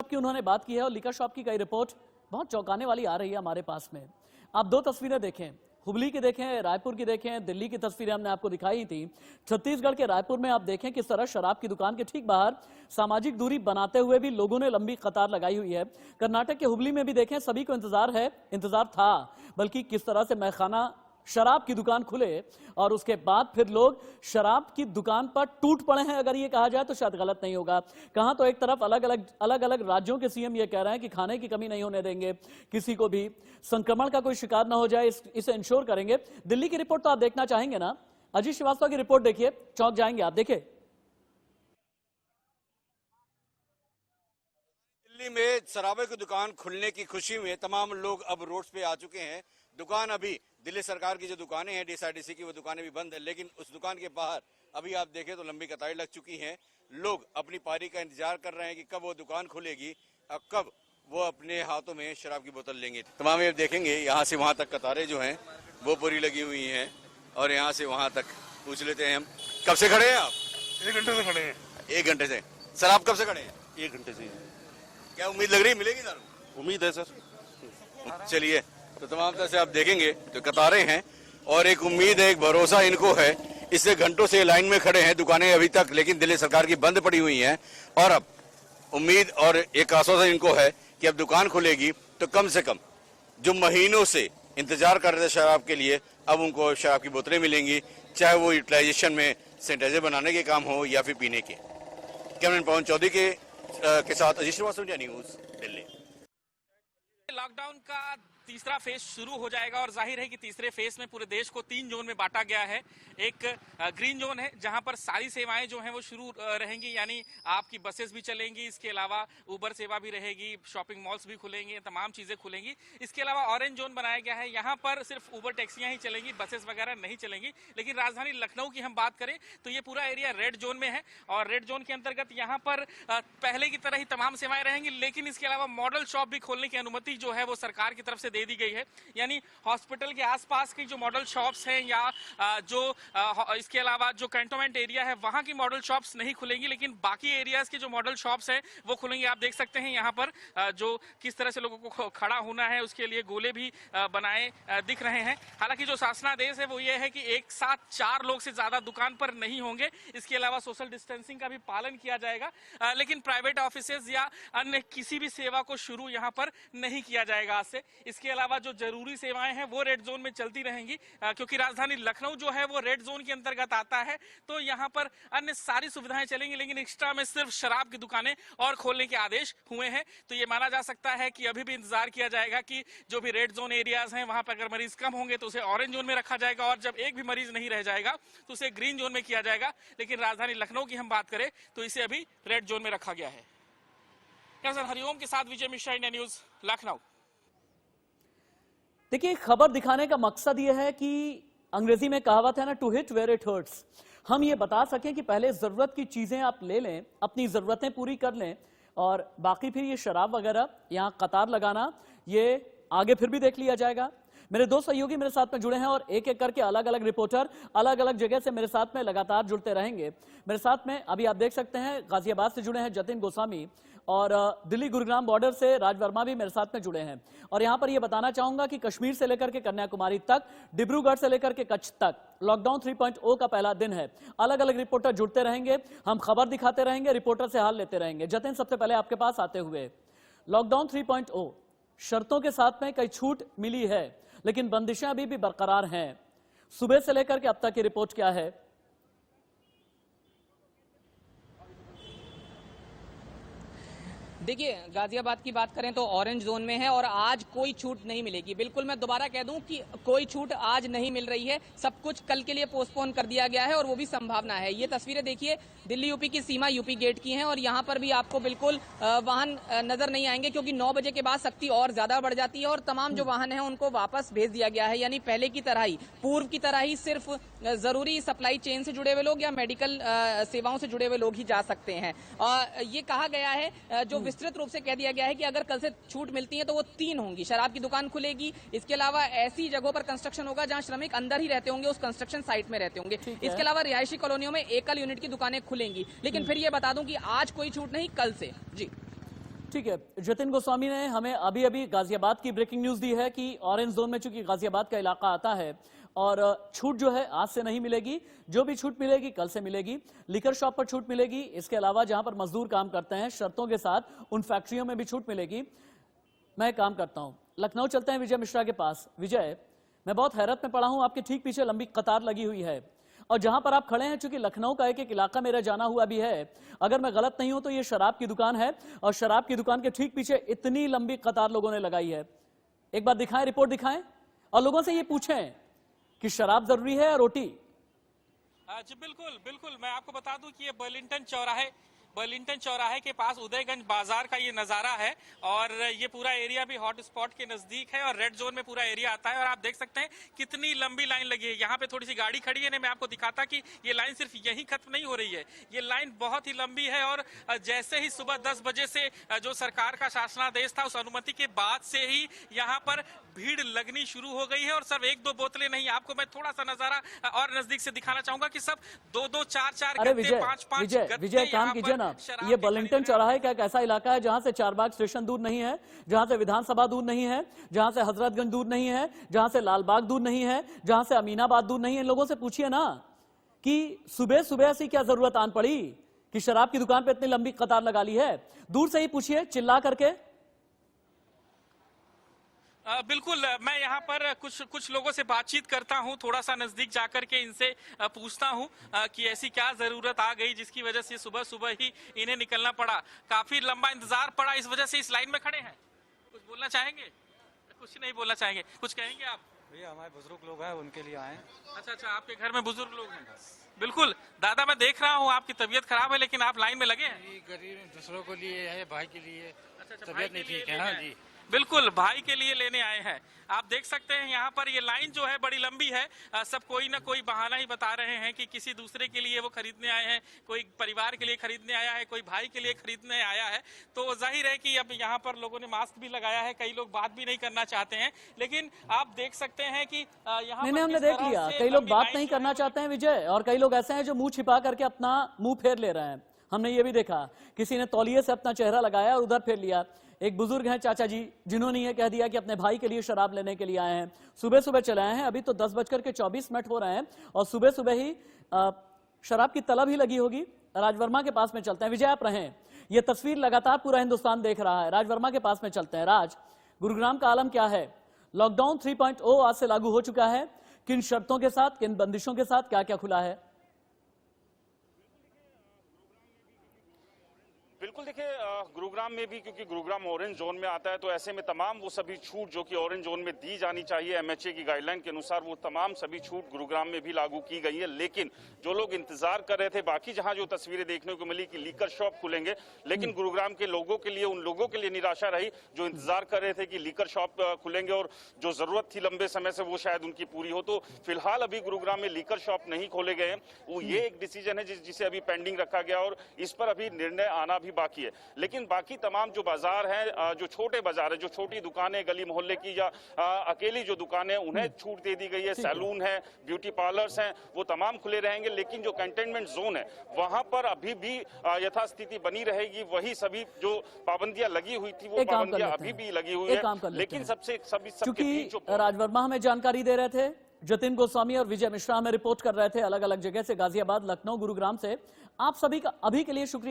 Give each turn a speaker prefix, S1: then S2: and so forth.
S1: की उन्होंने बात की है और लिकर शॉप की कई रिपोर्ट बहुत चौंकाने वाली आ रही है हमारे पास में। आप दो तस्वीरें देखें, हुबली की देखें, रायपुर की देखें, दिल्ली की तस्वीरें हमने आपको दिखाई थी। छत्तीसगढ़ के रायपुर में आप देखें किस तरह शराब की दुकान के ठीक बाहर सामाजिक दूरी बनाते हुए भी लोगों ने लंबी कतार लगाई हुई है। कर्नाटक के हुबली में भी देखें, सभी को इंतजार था, बल्कि किस तरह से मैखाना शराब की दुकान खुले और उसके बाद फिर लोग शराब की दुकान पर टूट पड़े हैं, अगर ये कहा जाए तो शायद गलत नहीं होगा। कहां तो एक तरफ अलग अलग राज्यों के सीएम ये कह रहे हैं कि खाने की कमी नहीं होने देंगे, किसी को भी संक्रमण का कोई शिकार ना हो जाए, इसे इंश्योर करेंगे। दिल्ली की रिपोर्ट तो आप देखना चाहेंगे ना, अजीत श्रीवास्तव की रिपोर्ट देखिए, चौंक जाएंगे आप। देखिए
S2: दिल्ली में शराबे की दुकान खुलने की खुशी में तमाम लोग अब रोड्स पे आ चुके हैं। दुकान अभी दिल्ली सरकार की जो दुकानें हैं डीएसआईडीसी की, वो दुकानें भी बंद है, लेकिन उस दुकान के बाहर अभी आप देखें तो लंबी कतारें लग चुकी हैं। लोग अपनी पारी का इंतजार कर रहे हैं कि कब वो दुकान खुलेगी और कब वो अपने हाथों में शराब की बोतल लेंगे। तमाम ये देखेंगे, यहाँ से वहाँ तक कतारें जो हैं वो पूरी लगी हुई हैं और यहाँ से वहाँ तक पूछ लेते हैं हम। कब से खड़े हैं आप?
S3: 1 घंटे से खड़े हैं।
S2: 1 घंटे से। सर आप कब से खड़े हैं?
S3: 1 घंटे से।
S2: क्या उम्मीद लग रही है मिलेगी दारू?
S3: उम्मीद है सर।
S2: चलिए, तो तमाम तरह से आप देखेंगे तो कतारें हैं और एक उम्मीद है, एक भरोसा इनको है। इससे घंटों से लाइन में खड़े हैं दुकानें अभी तक, लेकिन दिल्ली सरकार की बंद पड़ी हुई हैं और अब उम्मीद और एक आश्वासन इनको है कि अब दुकान खुलेगी तो कम से कम जो महीनों से इंतजार कर रहे थे शराब के लिए, अब उनको शराब की बोतलें मिलेंगी, चाहे वो यूटिलाइजेशन में सैनिटाइजर बनाने के काम हो या फिर पीने के। कैमरामैन पवन चौधरी के साथ Ajit Srivastava, India news, Delhi.
S4: Lockdown का तीसरा फेज शुरू हो जाएगा और जाहिर है कि तीसरे फेज में पूरे देश को 3 जोन में बांटा गया है। एक ग्रीन जोन है जहां पर सारी सेवाएं जो हैं वो शुरू रहेंगी, यानी आपकी बसेस भी चलेंगी, इसके अलावा उबर सेवा भी रहेगी, शॉपिंग मॉल्स भी खुलेंगे, तमाम चीजें खुलेंगी। इसके अलावा ऑरेंज जोन बनाया गया है, यहाँ पर सिर्फ उबर टैक्सियां ही चलेंगी, बसेस वगैरह नहीं चलेंगी। लेकिन राजधानी लखनऊ की हम बात करें तो ये पूरा एरिया रेड जोन में है और रेड जोन के अंतर्गत यहाँ पर पहले की तरह ही तमाम सेवाएं रहेंगी, लेकिन इसके अलावा मॉडल शॉप भी खोलने की अनुमति जो है वो सरकार की तरफ से दे दी गई है। यानी हॉस्पिटल के आसपास की जो मॉडल शॉप्स हैं या जो इसके अलावा जो कैंटोनमेंट एरिया है वहां की मॉडल शॉप्स नहीं खुलेंगी, लेकिन बाकी एरियाज के जो मॉडल शॉप्स हैं वो खुलेंगे। आप देख सकते हैं यहाँ पर जो किस तरह से लोगों को खड़ा होना है उसके लिए गोले भी बनाए दिख रहे हैं। हालांकि जो शासनादेश है वो ये है कि एक साथ 4 लोग से ज्यादा दुकान पर नहीं होंगे। इसके अलावा सोशल डिस्टेंसिंग का भी पालन किया जाएगा, लेकिन प्राइवेट ऑफिसेज या अन्य किसी भी सेवा को शुरू यहाँ पर नहीं किया जाएगा आज से। इसके अलावा जो जरूरी सेवाएं हैं वो रेड जोन में चलती रहेंगी, क्योंकि राजधानी लखनऊ जो है वो रेड जोन के अंतर्गत आता है, तो यहाँ पर अन्य सारी सुविधाएं चलेंगी, लेकिन एक्स्ट्रा में सिर्फ शराब की दुकानें और खोलने के आदेश हुए हैं। तो ये माना जा सकता है कि अभी भी इंतजार किया जाएगा कि जो भी रेड जोन एरियाज हैं वहां पर अगर मरीज कम होंगे तो उसे ऑरेंज जोन में रखा जाएगा और जब एक भी मरीज नहीं रह जाएगा तो उसे ग्रीन जोन में किया जाएगा। लेकिन राजधानी लखनऊ की हम बात करें तो इसे अभी रेड जोन में रखा गया है। हरिओम के साथ विजय मिश्रा, इंडिया न्यूज, लखनऊ।
S1: देखिए, खबर दिखाने का मकसद यह है कि अंग्रेजी में कहावत है ना, to hit where it hurts. हम ये बता सकें कि पहले जरूरत की चीजें आप ले लें, अपनी जरूरतें पूरी कर लें और बाकी फिर ये शराब वगैरह यहाँ कतार लगाना ये आगे फिर भी देख लिया जाएगा। मेरे 2 सहयोगी मेरे साथ में जुड़े हैं और एक एक करके अलग अलग रिपोर्टर अलग अलग जगह से मेरे साथ में लगातार जुड़ते रहेंगे। मेरे साथ में अभी आप देख सकते हैं गाजियाबाद से जुड़े हैं जतिन गोस्वामी और दिल्ली गुरुग्राम बॉर्डर से राज वर्मा भी मेरे साथ में जुड़े हैं। और यहां पर यह बताना चाहूंगा कि कश्मीर से लेकर के कन्याकुमारी तक, डिब्रूगढ़ से लेकर के कच्छ तक लॉकडाउन 3.0 का पहला दिन है। अलग अलग रिपोर्टर जुड़ते रहेंगे, हम खबर दिखाते रहेंगे, रिपोर्टर से हाल लेते रहेंगे। जतिन, सबसे पहले आपके पास आते हुए, लॉकडाउन 3.0 शर्तों के साथ में कई छूट मिली है, लेकिन बंदिशें अभी भी बरकरार हैं। सुबह से लेकर के अब तक की रिपोर्ट क्या है?
S5: देखिए, गाजियाबाद की बात करें तो ऑरेंज जोन में है और आज कोई छूट नहीं मिलेगी। बिल्कुल, मैं दोबारा कह दूं कि कोई छूट आज नहीं मिल रही है, सब कुछ कल के लिए पोस्टपोन कर दिया गया है और वो भी संभावना है। ये तस्वीरें देखिए, दिल्ली यूपी की सीमा यूपी गेट की हैं और यहाँ पर भी आपको बिल्कुल वाहन नजर नहीं आएंगे, क्योंकि 9 बजे के बाद सख्ती और ज्यादा बढ़ जाती है और तमाम जो वाहन है उनको वापस भेज दिया गया है। यानी पहले की तरह ही, पूर्व की तरह ही सिर्फ जरूरी सप्लाई चेन से जुड़े हुए लोग या मेडिकल सेवाओं से जुड़े हुए लोग ही जा सकते हैं। ये कहा गया है, जो विस्तृत रूप से कह दिया गया है कि अगर कल से छूट मिलती है तो वो 3 होंगी। शराब की दुकान खुलेगी, इसके अलावा ऐसी जगहों पर कंस्ट्रक्शन होगा जहां श्रमिक अंदर ही रहते होंगे, उस कंस्ट्रक्शन साइट में रहते होंगे। इसके अलावा रिहायशी कॉलोनियों में एकल यूनिट की दुकानें खुलेंगी। लेकिन फिर ये बता दूं कि आज कोई छूट नहीं, कल से। जी
S1: ठीक है, जतिन गोस्वामी ने हमें अभी अभी गाजियाबाद की ब्रेकिंग न्यूज दी है कि ऑरेंज जोन में चूंकि गाजियाबाद का इलाका आता है और छूट जो है आज से नहीं मिलेगी, जो भी छूट मिलेगी कल से मिलेगी। लिकर शॉप पर छूट मिलेगी, इसके अलावा जहां पर मजदूर काम करते हैं शर्तों के साथ उन फैक्ट्रियों में भी छूट मिलेगी। मैं काम करता हूं, लखनऊ चलते हैं विजय मिश्रा के पास। विजय, मैं बहुत हैरत में पड़ा हूं, आपके ठीक पीछे लंबी कतार लगी हुई है और जहां पर आप खड़े हैं, चूंकि लखनऊ का एक एक इलाका मेरा जाना हुआ भी है, अगर मैं गलत नहीं हूं तो ये शराब की दुकान है और शराब की दुकान के ठीक पीछे इतनी लंबी कतार लोगों ने लगाई है। एक बार दिखाएं, रिपोर्ट दिखाएं और लोगों से ये पूछें कि शराब जरूरी है या रोटी।
S4: जी बिल्कुल बिल्कुल, मैं आपको बता दूं कि ये बर्लिंगटन चौराहे के पास उदयगंज बाजार का ये नजारा है और ये पूरा एरिया भी हॉट स्पॉट के नजदीक है और रेड जोन में पूरा एरिया आता है और आप देख सकते हैं कितनी लंबी लाइन लगी है। यहाँ पे थोड़ी सी गाड़ी खड़ी है, मैं आपको दिखाता कि ये लाइन सिर्फ यहीं खत्म नहीं हो रही है, ये लाइन बहुत ही लंबी है और जैसे ही सुबह 10 बजे से जो सरकार का शासनादेश था उस अनुमति के बाद से ही यहाँ पर भीड़ लगनी शुरू हो गई है और सब 1-2 बोतलें नहीं, आपको मैं थोड़ा सा नजारा और नजदीक से दिखाना चाहूंगा कि सब 2-2, 4-4
S1: अरे
S4: गत्ते, 5-5
S1: विजय काम कीजिए ना, ये बर्लिंगटन चौराहे का एक ऐसा इलाका है जहां से चारबाग स्टेशन दूर नहीं है, जहां से विधानसभा दूर नहीं है, जहां से हजरतगंज दूर नहीं है, जहां से लालबाग दूर नहीं है, जहां से अमीनाबाद दूर नहीं है। इन लोगों से पूछिए ना कि सुबह सुबह ऐसी क्या जरूरत आन पड़ी कि शराब की दुकान पे इतनी लंबी कतार लगा ली है। दूर से ही पूछिए, चिल्ला करके।
S4: बिल्कुल, मैं यहाँ पर कुछ लोगों से बातचीत करता हूँ, थोड़ा सा नजदीक जाकर के इनसे पूछता हूँ कि ऐसी क्या जरूरत आ गई जिसकी वजह से सुबह सुबह ही इन्हें निकलना पड़ा। काफी लंबा इंतजार पड़ा, इस वजह से इस लाइन में खड़े हैं। कुछ बोलना चाहेंगे? कुछ नहीं बोलना चाहेंगे, कुछ कहेंगे आप?
S6: भैया हमारे बुजुर्ग लोग हैं, उनके लिए आए।
S4: अच्छा, आपके घर में बुजुर्ग लोग हैं। बिल्कुल दादा, मैं देख रहा हूँ आपकी तबीयत खराब है लेकिन आप लाइन में लगे हैं।
S6: गरीब दूसरों के लिए है, भाई के लिए
S4: अच्छा,
S6: तबीयत नहीं ठीक है। हाँ जी,
S4: बिल्कुल, भाई के लिए लेने आए हैं। आप देख सकते हैं यहाँ पर ये लाइन जो है बड़ी लंबी है, सब कोई ना कोई बहाना ही बता रहे हैं कि किसी दूसरे के लिए वो खरीदने आए हैं, कोई परिवार के लिए खरीदने आया है, कोई भाई के लिए खरीदने आया है। तो जाहिर है कि अब यहाँ पर लोगों ने मास्क भी लगाया है, कई लोग बात भी नहीं करना चाहते हैं, लेकिन आप देख सकते हैं कि यहाँ
S1: नहीं, हमने देख लिया, कई लोग बात नहीं करना चाहते हैं विजय, और कई लोग ऐसे हैं जो मुंह छिपा करके अपना मुंह फेर ले रहे हैं। हमने ये भी देखा, किसी ने तौलिए से अपना चेहरा लगाया और उधर फेर लिया। एक बुजुर्ग हैं चाचा जी, जिन्होंने ये कह दिया कि अपने भाई के लिए शराब लेने के लिए आए हैं, सुबह सुबह चले आए हैं। अभी तो 10:24 हो रहे हैं और सुबह सुबह ही शराब की तलब ही लगी होगी। राजवर्मा के पास में चलते हैं। विजय, आप रहें, ये तस्वीर लगातार पूरा हिंदुस्तान देख रहा है। राजवर्मा के पास में चलते हैं। राज, गुरुग्राम का आलम क्या है? लॉकडाउन 3.0 आज से लागू हो चुका है। किन शर्तों के साथ, किन बंदिशों के साथ, क्या क्या खुला है?
S3: बिल्कुल, देखिए गुरुग्राम में भी, क्योंकि गुरुग्राम ऑरेंज जोन में आता है, तो ऐसे में तमाम वो सभी छूट जो कि ऑरेंज जोन में दी जानी चाहिए एमएचए की गाइडलाइन के अनुसार, वो तमाम सभी छूट गुरुग्राम में भी लागू की गई है। लेकिन जो लोग इंतजार कर रहे थे, बाकी जहां जो तस्वीरें देखने को मिली कि लीकर शॉप खुलेंगे, लेकिन गुरुग्राम के लोगों के लिए, उन लोगों के लिए निराशा रही जो इंतजार कर रहे थे कि लीकर शॉप खुलेंगे और जो जरूरत थी लंबे समय से वो शायद उनकी पूरी हो। तो फिलहाल अभी गुरुग्राम में लीकर शॉप नहीं खोले गए हैं। वो ये एक डिसीजन है जिसे अभी पेंडिंग रखा गया और इस पर अभी निर्णय आना बाकी है। लेकिन बाकी तमाम जो बाजार हैं, जो छोटे बाजार है, जो छोटी दुकानें गली मोहल्ले की या अकेली जो दुकानें, उन्हें छूट दे दी गई है। सैलून है, ब्यूटी पार्लर्स हैं, वो तमाम खुले रहेंगे। लेकिन जो कंटेनमेंट जोन है वहां पर अभी भी यथास्थिति बनी रहेगी। वही सभी जो पाबंदियां लगी हुई थी वो पाबंदियां अभी भी लगी हुई है। लेकिन
S1: चूंकि राजवर्मा हमें जानकारी दे रहे थे, जतिन गोस्वामी और विजय मिश्रा हमें रिपोर्ट कर रहे थे अलग अलग जगह से, गाजियाबाद, लखनऊ, गुरुग्राम से। आप सभी का अभी के लिए शुक्रिया।